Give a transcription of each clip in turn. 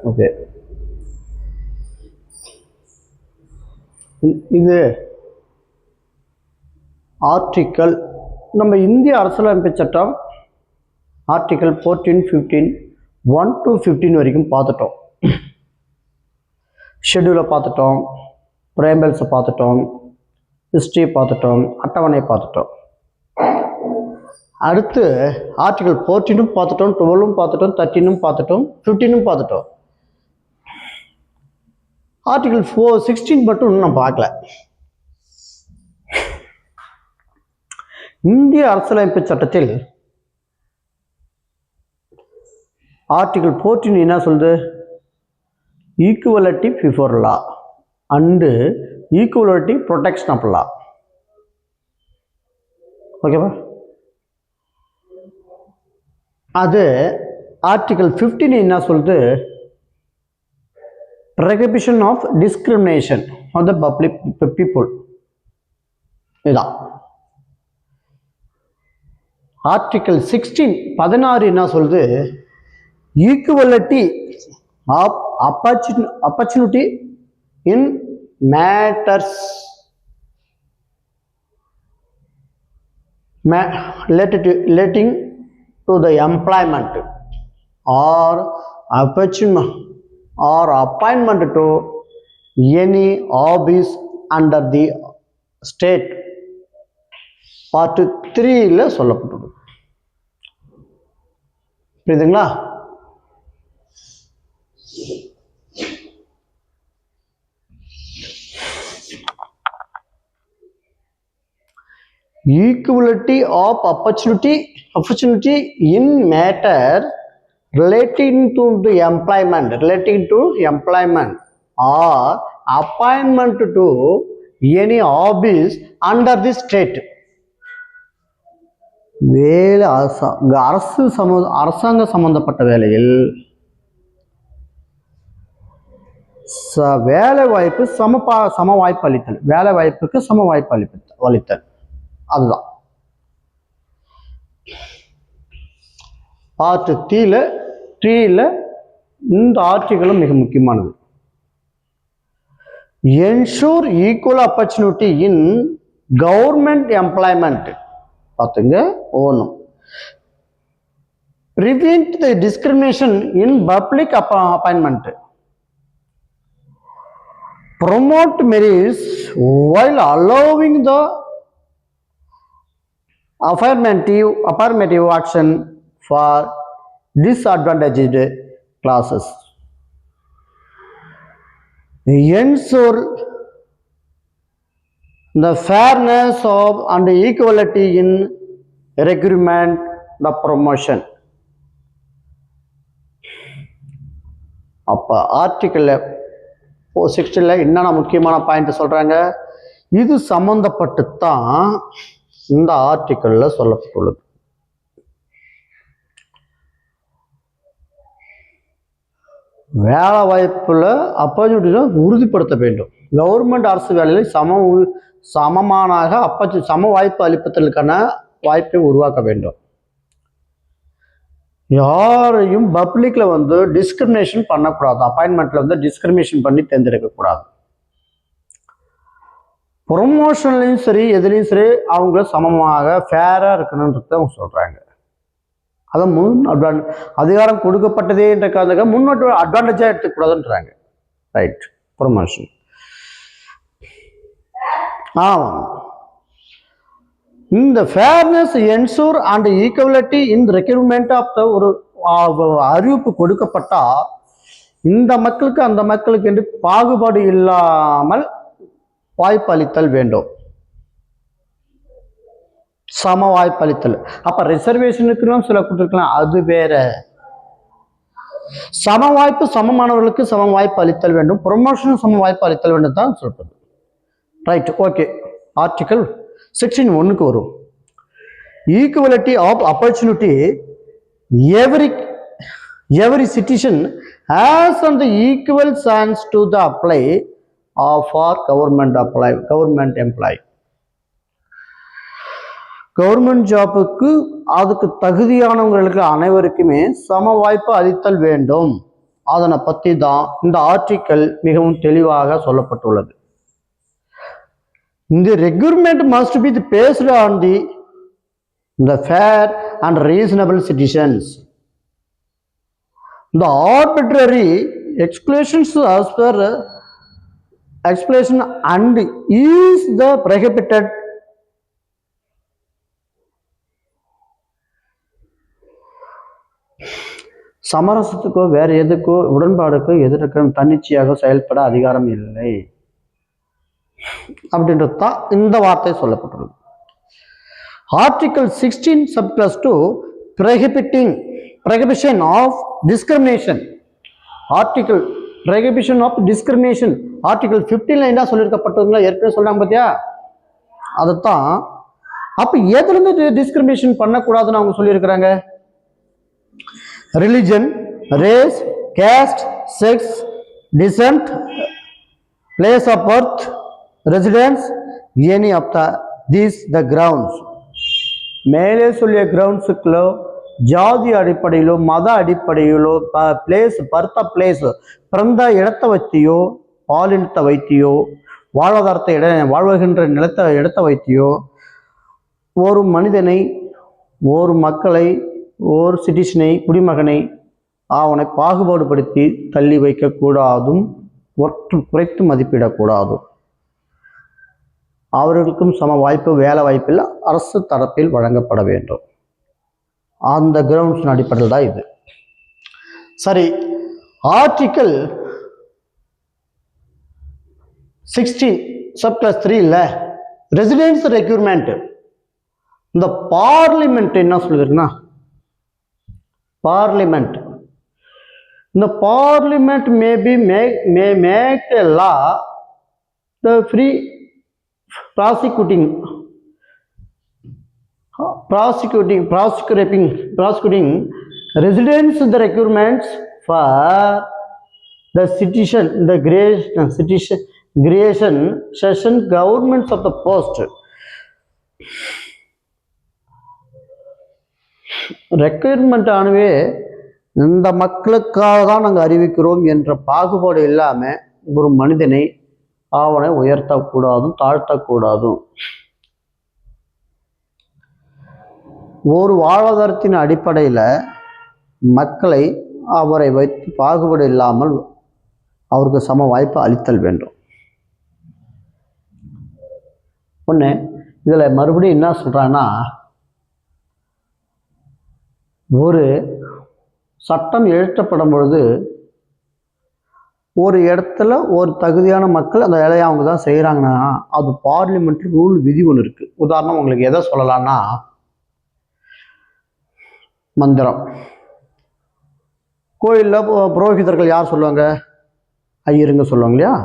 Okay, இது article நம்ம இந்திய அரசியலமைப்பு சட்டம் ஆர்டிக்கல் 14, 15, 1 to 15 வரைக்கும் பார்த்துட்டோம். ஷெட்யூலை பார்த்துட்டோம், பிரைம்பல்ஸை பார்த்துட்டோம், ஹிஸ்ட்ரியை பார்த்துட்டோம், அட்டவணை பார்த்துட்டோம். அடுத்து ஆர்டிக்கல் 14 பார்த்துட்டோம், 12 பார்த்துட்டோம், 13 பார்த்துட்டோம், 15 பார்த்துட்டோம். ஆர்டிக்கல் 16 மட்டும் இன்னும் நான் பார்க்கல. இந்திய அரசியலமைப்பு சட்டத்தில் ஆர்டிகல் 14 என்ன சொல்லுது? Equality before law and equality protection of law. ஓகேவா? அது ஆர்டிகல் 15 என்ன சொல்லுது? Prohibition of discrimination of the public people. இதுதான். ஆர்டிகல் 16 என்ன சொல்லுது? Equality of opportunity in matters relating to the employment or appointment to any office under the state. Part 3ல சொல்லப்பட்டது. புரியுதுங்களா? Equality of opportunity in matter relating to employment or appointment to any office under the state. வேலை அரசாங்க சம்பந்தப்பட்ட வேலையில் வேலை வாய்ப்பு சம வாய்ப்பு அளித்தல், வேலை வாய்ப்புக்கு சம வாய்ப்பு அளித்தல். அதுதான் பார்ட் 3ல இந்த ஆர்டிகளும் மிக முக்கியமானது. என்ஷூர் ஈக்குவல் ஆப்பர்ச்சுனிட்டி இன் கவர்மெண்ட் எம்ப்ளாய்மெண்ட். பார்த்துங்க, ஒவ்வொன்றும். prevent the discrimination in public appointment. Promote merits while allowing the affirmative action for disadvantaged classes. Ensure the fairness of and equality in recruitment, the promotion. அப்போ article 16ல என்னென்ன முக்கியமான point சொல்றாங்க? இது சம்பந்தப்பட்டு தான் இந்த ஆர்டிக்கல்ல சொல்லப்பட்டுள்ளது. வேலை வாய்ப்புல ஆப்பர்ச்சுனிட்டியை உறுதிப்படுத்த வேண்டும். கவர்மெண்ட் அரசு வேலையில் சமமானாக சம வாய்ப்பு அளிப்பதற்கான வாய்ப்பை உருவாக்க வேண்டும். யாரையும் பப்ளிக்ல டிஸ்கிரிமினேஷன் பண்ணக்கூடாது. அப்பாயின்மெண்ட்ல டிஸ்கிரிமினேஷன் பண்ணி தேர்ந்தெடுக்கக்கூடாது. ப்ரொமோஷன்லையும் சரி எதுலையும் சரி அவங்க சமமாக ஃபேரா இருக்கணும்ன்றத அவங்க சொல்றாங்க. அதான் அதிகாரம் கொடுக்கப்பட்டதேன்றக்காக முன்னோட்டு அட்வான்டேஜா எடுத்துக்கூடாதுன்றாங்க. Right, promotion. இந்த fairness ensure and equality in recruitment of the ஒரு அறிவிப்பு கொடுக்கப்பட்டா இந்த மக்களுக்கு அந்த மக்களுக்கு என்று பாகுபாடு இல்லாமல் வாய்ப்பு அளித்தல் வேண்டும். சம வாய்ப்பு அளித்தல். அப்ப ரிசர்வேஷனுக்கு சில கொடுத்துருக்கலாம், அது வேற. சம வாய்ப்பு சமமானவர்களுக்கு சம வாய்ப்பு அளித்தல் வேண்டும். ப்ரொமோஷன் சம வாய்ப்பு அளித்தல் வேண்டும் தான் சொல்றது. Right, okay. ஆர்டிகல் 16(1) வரும். Equality of opportunity every citizen has an equal chance to the apply for government employee. Government ஜாப்புக்கு அதுக்கு தகுதியானவங்களுக்கு அனைவருக்குமே சம வாய்ப்பு அளித்தல் வேண்டும். அதனை பற்றி தான் இந்த ஆர்டிக்கல் மிகவும் தெளிவாக சொல்லப்பட்டுள்ளது. இந்த recruitment must be based on the fair and reasonable citizens. The arbitrary exclusions as per explanation and is the prohibited. சமரசத்துக்கோ வேற எதுக்கோ உடன்பாடுக்கோ எதிர்க்க தன்னிச்சையாக செயல்பட அதிகாரம் இல்லை அப்படின்றது தான் இந்த வார்த்தை சொல்லப்பட்டுள்ளது. Article 16 subclass 2 prohibition of discrimination. Article prohibition of discrimination. Article 15 என்ன சொல்லியிருக்கப்பட்டதுங்களா ஏற்கனவே சொல்றாங்க பார்த்தியா, அதுதான். அப்போ எதுலேருந்து டிஸ்கிரிமினேஷன் பண்ணக்கூடாதுன்னு அவங்க சொல்லியிருக்கிறாங்க. Religion, race, caste, sex, descent, place of birth, residence, any of these the grounds. மேலே சொல்லிய கிரவுண்ட்ஸுக்குள்ளோ ஜாதி அடிப்படையிலோ மத அடிப்படையிலோ பிளேஸ் பர்த்த பிளேஸ் பிறந்த இடத்தை வைத்தியோ பாலினத்தை வைத்தியோ வாழ்வாதாரத்தை வாழ்வுகின்ற இடத்தை வைத்தியோ ஒரு மனிதனை ஒரு மக்களை ஒரு சிட்டிசனை குடிமகனை அவனை பாகுபாடுபடுத்தி தள்ளி வைக்கக்கூடாதும் குறைத்து மதிப்பிடக்கூடாதும். அவர்களுக்கும் சம வாய்ப்பு வேலை வாய்ப்பில் அரசு தரப்பில் வழங்கப்பட வேண்டும். அந்த கிரவுண்ட்ஸ் அடிப்படையில் தான் இது. சரி, ஆர்டிக்கல் 16 சப்கிளாஸ் 3 இல்லை ரெசிடென்ஸ் ரெக்யூர்மெண்ட். இந்த பார்லிமெண்ட் என்ன சொல்லிருக்குன்னா, பார்லிமெண்ட் இந்த parliament may make a law the free prosecuting residents the requirements for the citizen the creation session governments of the post. Requirement ஆனவே இந்த மக்களுக்காக தான் நாங்கள் அறிவிக்கிறோம் என்ற பாகுபாடு இல்லாமல் ஒரு மனிதனை அவனை உயர்த்தக்கூடாதும் தாழ்த்தக்கூடாதும். ஒரு வாழ்வாதாரத்தின் அடிப்படையில் மக்களை அவரை வைத்து பாகுபாடு இல்லாமல் அவருக்கு சம வாய்ப்பு அளித்தல் வேண்டும். ஒன்று இதில் மறுபடியும் என்ன சொல்கிறாங்கன்னா, ஒரு சட்டம் இயற்றப்படும் பொழுது ஒரு இடத்துல ஒரு தகுதியான மக்கள் அந்த வேலையை அவங்க தான் செய்கிறாங்கன்னா அது பார்லிமெண்ட் ரூல் விதி ஒன்று இருக்குது. உதாரணம் உங்களுக்கு எதை சொல்லலாம்னா, மந்திரம் கோயிலில் புரோகிதர்கள் யார் சொல்லுவாங்க, ஐயருங்க சொல்லுவாங்க இல்லையா.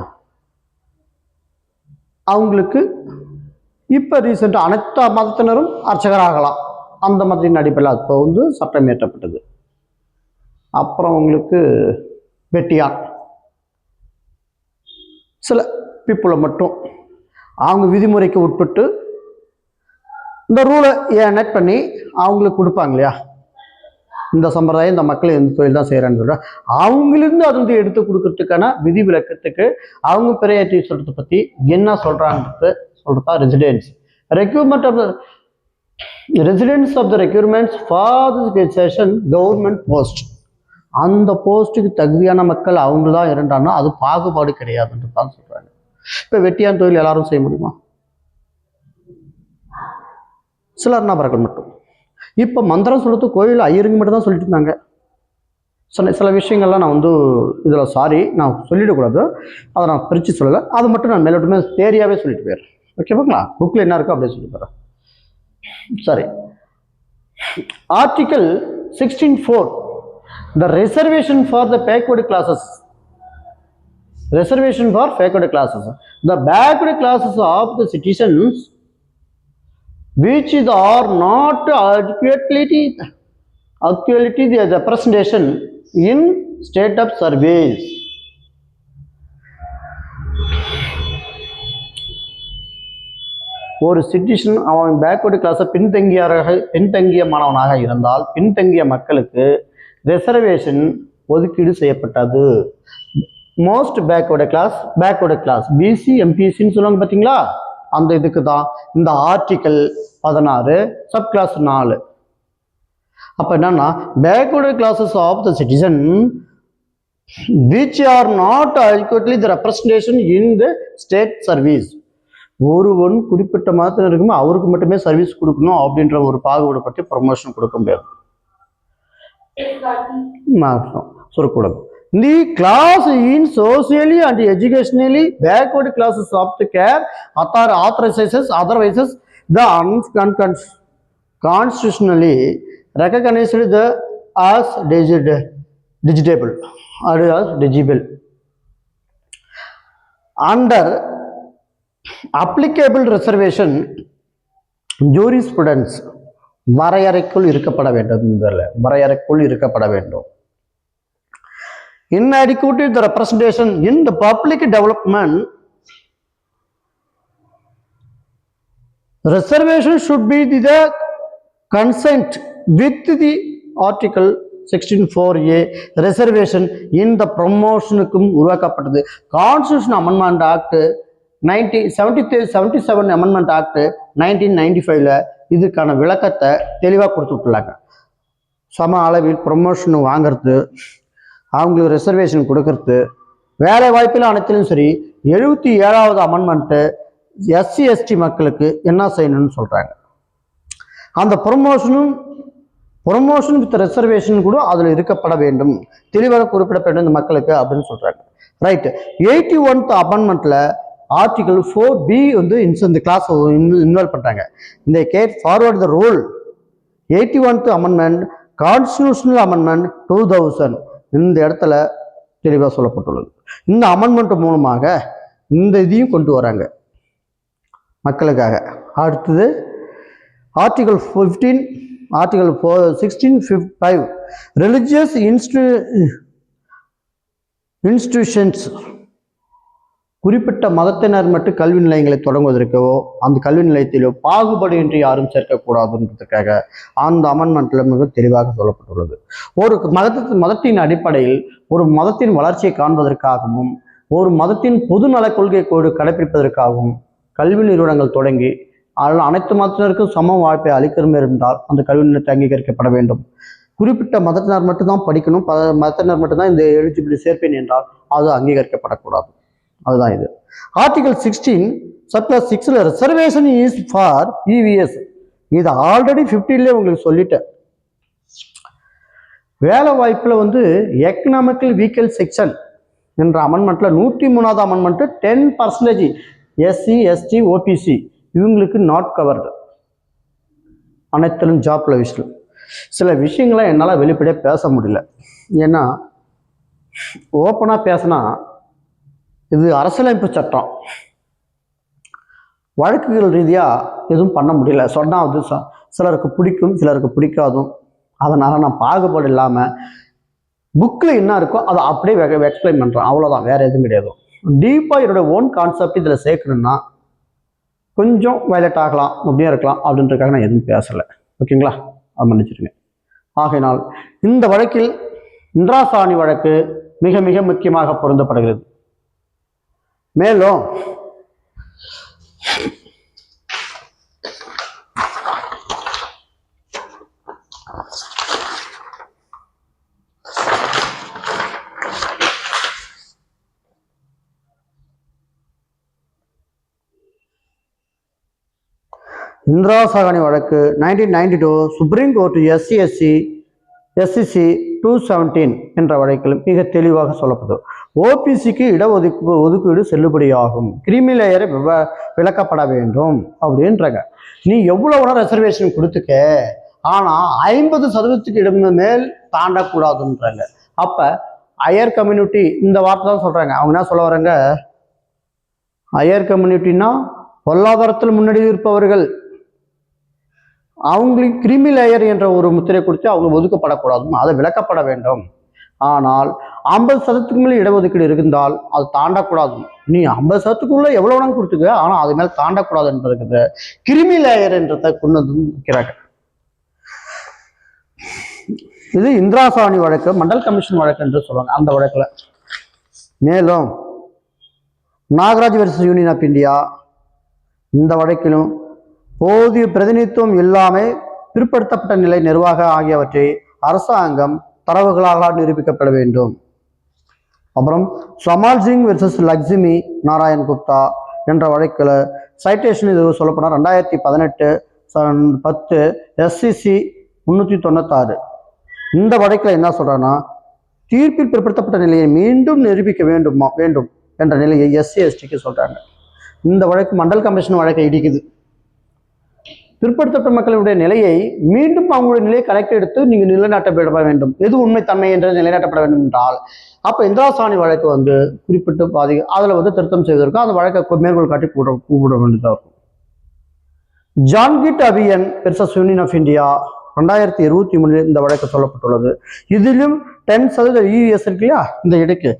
அவங்களுக்கு இப்போ ரீசெண்டாக அனைத்து மதத்தினரும் அர்ச்சகராகலாம். அந்த மதத்தின் அடிப்படையில் அப்போ சட்டம் இயற்றப்பட்டது. அப்புறம் உங்களுக்கு வெட்டியான் சில பீப்புளை மட்டும் அவங்க விதிமுறைக்கு உட்பட்டு இந்த ரூலை நெட் பண்ணி அவங்களுக்கு கொடுப்பாங்க இல்லையா. இந்த சம்பிரதாயம் இந்த மக்கள் எந்த தொழில் தான் செய்கிறான்னு சொல்கிறாங்க. அவங்களிருந்து அது எடுத்து கொடுக்கறதுக்கான விதி விலக்கத்துக்கு அவங்க பிரையாரிட்டி சொல்கிறத பற்றி என்ன சொல்கிறான்றது சொல்கிறதா residence requirement of residence of the requirements for the session government post. அந்த போஸ்ட்டுக்கு தகுதியான மக்கள் அவங்க தான் இருந்தாங்கன்னா அது பாகுபாடு கிடையாதுன்றது தான் சொல்கிறாங்க. இப்போ வெட்டியான் தொழில் எல்லாரும் செய்ய முடியுமா? சிலர் நபர்கள் மட்டும். இப்போ மந்திரம் சொல்கிறது கோயில் ஐயருங்க மட்டும் தான் சொல்லிட்டு இருந்தாங்க. சில விஷயங்கள்லாம் நான் இதில் நான் சொல்லிடக்கூடாது, அதை நான் பிரித்து சொல்லலை. அது மட்டும் நான் மேலோட்டமே தேரியாகவே சொல்லிட்டு போயிடுறேன். ஓகேவாங்களா? புக்கில் என்ன இருக்கோ அப்படியே சொல்லி போகிறேன். சரி, article 16(4) the reservation for the backward classes. Reservation for backward classes. The backward classes of the citizens which are not adequately the representation in state of service. ஒரு சிட்டிசன் அவன் பேக்வர்டு கிளாஸை பின்தங்கிய மாணவனாக இருந்தால் பின்தங்கிய மக்களுக்கு ரிசர்வேஷன் ஒதுக்கீடு செய்யப்பட்டது. மோஸ்ட் பேக்வர்டு கிளாஸ் பிசி எம்பிசின்னு சொல்லுவாங்க பார்த்தீங்களா, அந்த இதுக்கு தான் இந்த ஆர்டிக்கல் 16 சப் கிளாஸ் 4. அப்போ என்னன்னா, backward classes of the citizen which are not adequately the representation in the state service. ஒருவன் குறிப்பிட்ட மதத்தினருக்குமே அவருக்கு மட்டுமே சர்வீஸ் கொடுக்கணும் அப்படின்ற ஒரு பாகுபாடு பற்றி ப்ரொமோஷன் கொடுக்க முடியாது, சொல்லக்கூடாது. The class in socially and educationally backward classes of the care authorizes otherwise the constitutionally recognized the as digitable or as digible under applicable reservation jurisprudence வரையறைக்குள் இருக்கப்பட வேண்டும். Inadequate the representation in the public development reservation should be the consent with the article 16(4)(a) reservation in the promotionக்கும் உருவாக்கப்பட்டது. Constitution amendment act 1977 amendment act 1995ல இதுக்கான விளக்கத்தை தெளிவாக கொடுத்துட்டுள்ளாங்க. சம அளவில் promotion வாங்கிறது, அவங்களுக்கு ரிசர்வேஷன் கொடுக்கறது, வேலை வாய்ப்பில் அனைத்திலும் சரி. 77வது அமெண்ட்மெண்ட்டு எஸ்சி எஸ்டி மக்களுக்கு என்ன செய்யணும்னு சொல்கிறாங்க. அந்த ப்ரொமோஷன் வித் ரிசர்வேஷன் கூட அதில் இருக்கப்பட வேண்டும், தெளிவாக குறிப்பிடப்பட வேண்டும் மக்களுக்கு அப்படின்னு சொல்கிறாங்க. ரைட். 81th அமெண்ட்மெண்ட்டில் ஆர்டிகல் 4B வந்து இந்த கிளாஸ் இன்வால்வ் பண்ணுறாங்க. இந்த கேட் forward the rule 81th amendment constitutional amendment 2000 இந்த இடத்துல தெளிவாக சொல்லப்பட்டுள்ளது. இந்த அமெண்ட்மெண்ட் மூலமாக இந்த இதையும் கொண்டு வராங்க மக்களுக்காக. அடுத்தது ஆர்டிகல் 16(5) ரிலிஜியஸ் இன்ஸ்டிடியூஷன்ஸ் குறிப்பிட்ட மதத்தினர் மட்டும் கல்வி நிலையங்களை தொடங்குவதற்கோ அந்த கல்வி நிலையத்திலோ பாகுபாடின்றி யாரும் சேர்க்கக்கூடாதுன்றதுக்காக அந்த அமெண்ட்மெண்ட்ல மிக தெளிவாக சொல்லப்பட்டுள்ளது. ஒரு மதத்தின் அடிப்படையில் ஒரு மதத்தின் வளர்ச்சியை காண்பதற்காகவும் ஒரு மதத்தின் பொது நல கொள்கை கடைபிடிப்பதற்காகவும் கல்வி நிறுவனங்கள் தொடங்கி அதில் அனைத்து மதத்தினருக்கும் சம வாய்ப்பை அளிக்கிறோம் இருந்தால் அந்த கல்வி நிலையத்தை அங்கீகரிக்கப்பட வேண்டும். குறிப்பிட்ட மதத்தினர் மட்டும்தான் படிக்கணும், மதத்தினர் மட்டும்தான் இந்த எலிஜிபிலிட்டி சேர்ப்பேன் என்றால் அது அங்கீகரிக்கப்படக்கூடாது. அதுதான் இது. ஆர்டிகல் 16 சப்கிளாஸ் 6ல ரிசர்வேஷன் இஸ் ஃபார் EVS. இது ஆல்ரெடி 15லே உங்களுக்கு சொல்லிட்டேன். வேலை வாய்ப்புல வந்து எக்கனாமிக்கல் வீக்கல் செக்ஷன் என்ற அமெண்ட்மெண்ட்ல 103வது அமெண்ட்மெண்ட் 10% SC ST OPC இவங்களுக்கு நாட் கவர்டு. அனைத்திலும் ஜாப்ல விஷயம் சில விஷயங்களை என்னால் வெளிப்படையாக பேச முடியல. ஏன்னா ஓப்பனாக பேசினா இது அரசியலமைப்பு சட்டம், வழக்குகள் ரீதியாக எதுவும் பண்ண முடியல. சொன்னால் வந்து சிலருக்கு பிடிக்கும் சிலருக்கு பிடிக்காதும். அதனால் நான் பாகுபாடு இல்லாமல் புக்கில் என்ன இருக்கோ அதை அப்படியே எக்ஸ்பிளைன் பண்ணுறேன், அவ்வளோதான், வேறு எதுவும் கிடையாது. டீப்பாக என்னோட ஓன் கான்செப்ட் இதில் சேர்க்கணுன்னா கொஞ்சம் வயலட் ஆகலாம், அப்படியே இருக்கலாம் அப்படின்றதுக்காக நான் எதுவும் பேசலை. ஓகேங்களா, அது மன்னிச்சிருங்க. ஆகையினால் இந்த வழக்கில் இந்திராசாணி வழக்கு மிக மிக முக்கியமாக பொருந்தப்படுகிறது. மேலும் இந்திராசாணி வழக்கு 1992 சுப்ரீம் கோர்ட் SC SCC 217 என்ற வழக்கில் மிக தெளிவாக சொல்லப்பட்டது. ஓபிசிக்கு ஒதுக்கீடு செல்லுபடியாகும், கிரீமி லேயரை விளக்கப்பட வேண்டும் அப்படின்றாங்க. நீ எவ்வளவு ரிசர்வேஷன் கொடுத்துக்க, ஆனால் 50% இடம் மேல் தாண்டக்கூடாதுன்றாங்க. அப்போ ஹையர் கம்யூனிட்டி இந்த வார்த்தை தான் சொல்கிறாங்க. அவங்க என்ன சொல்ல வராங்க, ஹையர் கம்யூனிட்டினா பொருளாதாரத்தில் முன்னாடி இருப்பவர்கள், அவங்களுக்கு கிரிமி லேயர் என்ற ஒரு முத்திரை கொடுத்து அவங்க ஒதுக்கப்படக்கூடாதுன்னு அதை விளக்கப்பட வேண்டும். ஆனால் 50% மேலே இடஒதுக்கீடு இருந்தால் அது தாண்டக்கூடாது. நீ 50%க்குள்ள எவ்வளோ வேணாலும் கொடுத்துக்க, ஆனால் அது மேலே தாண்டக்கூடாது என்பதுக்கு கிரிமி லேயர் என்றதை கொண்டு வந்து வைக்கிறாங்க. இது இந்திரா சாணி வழக்கு, மண்டல் கமிஷன் வழக்கு என்று சொல்லுவாங்க அந்த வழக்குல. மேலும் Nagaraj versus Union of India, இந்த வழக்கிலும் போதிய பிரதிநிதித்துவம் இல்லாமல் பிற்படுத்தப்பட்ட நிலை நிர்வாக ஆகியவற்றை அரசாங்கம் தரவுகளாக நிரூபிக்கப்பட வேண்டும். அப்புறம் சமால் சிங் வெர்சஸ் லக்ஷ்மி நாராயண் குப்தா என்ற வழக்கில் சைட்டேஷன் இது சொல்லப்போனால் 2018/10 SCC 396. இந்த வழக்கில் என்ன சொல்றாங்கன்னா, தீர்ப்பில் பிற்படுத்தப்பட்ட நிலையை மீண்டும் நிரூபிக்க வேண்டும் என்ற நிலையை SC/STக்கு சொல்றாங்க. இந்த வழக்கு மண்டல் கமிஷன் வழக்கை இடிக்குது. பிற்படுத்தப்பட்ட மக்களுடைய நிலையை மீண்டும் அவங்களுடைய நிலையை கணக்கெடுத்து நீங்க நிலைநாட்டப்பட வேண்டும், எது உண்மைத்தன்மை என்று நிலைநாட்டப்பட வேண்டும் என்றால், அப்ப இந்திரா சாணி வழக்கு குறிப்பிட்டு அதுல திருத்தம் செய்வதற்கும் அந்த வழக்கை மேற்கோள் காட்டி கூப்பிட வேண்டியதாக இருக்கும். Jangid அபியன் versus Union of India 2023 இந்த வழக்கு சொல்லப்பட்டுள்ளது. இதிலும் 10% EVS இருக்கு இல்லையா, இந்த இடக்கு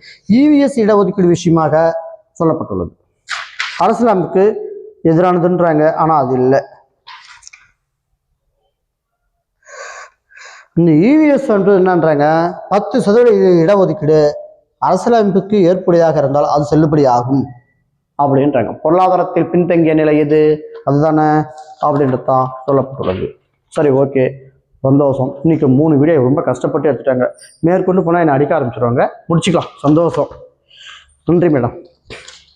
EVS இடஒதுக்கீடு விஷயமாக சொல்லப்பட்டுள்ளது. அரசியலமைப்புக்கு எதிரானதுன்றாங்க, ஆனா அது இல்லை. இந்த EVS என்னன்றாங்க, 10% இடஒதுக்கீடு அரசியலமைப்புக்கு ஏற்புடையதாக இருந்தால் அது செல்லுபடி ஆகும் அப்படின்றாங்க. பொருளாதாரத்தில் பின்தங்கிய நிலை எது, அதுதானே அப்படின்றது தான் சொல்லப்பட்டுள்ளது. சரி, ஓகே, சந்தோஷம். இன்னைக்கு 3 வீடியோ ரொம்ப கஷ்டப்பட்டு எடுத்துட்டாங்க. மேற்கொண்டு போனால் என்னை அடிக்க ஆரம்பிச்சிருவாங்க. முடிச்சுக்கலாம். சந்தோஷம். நன்றி மேடம்.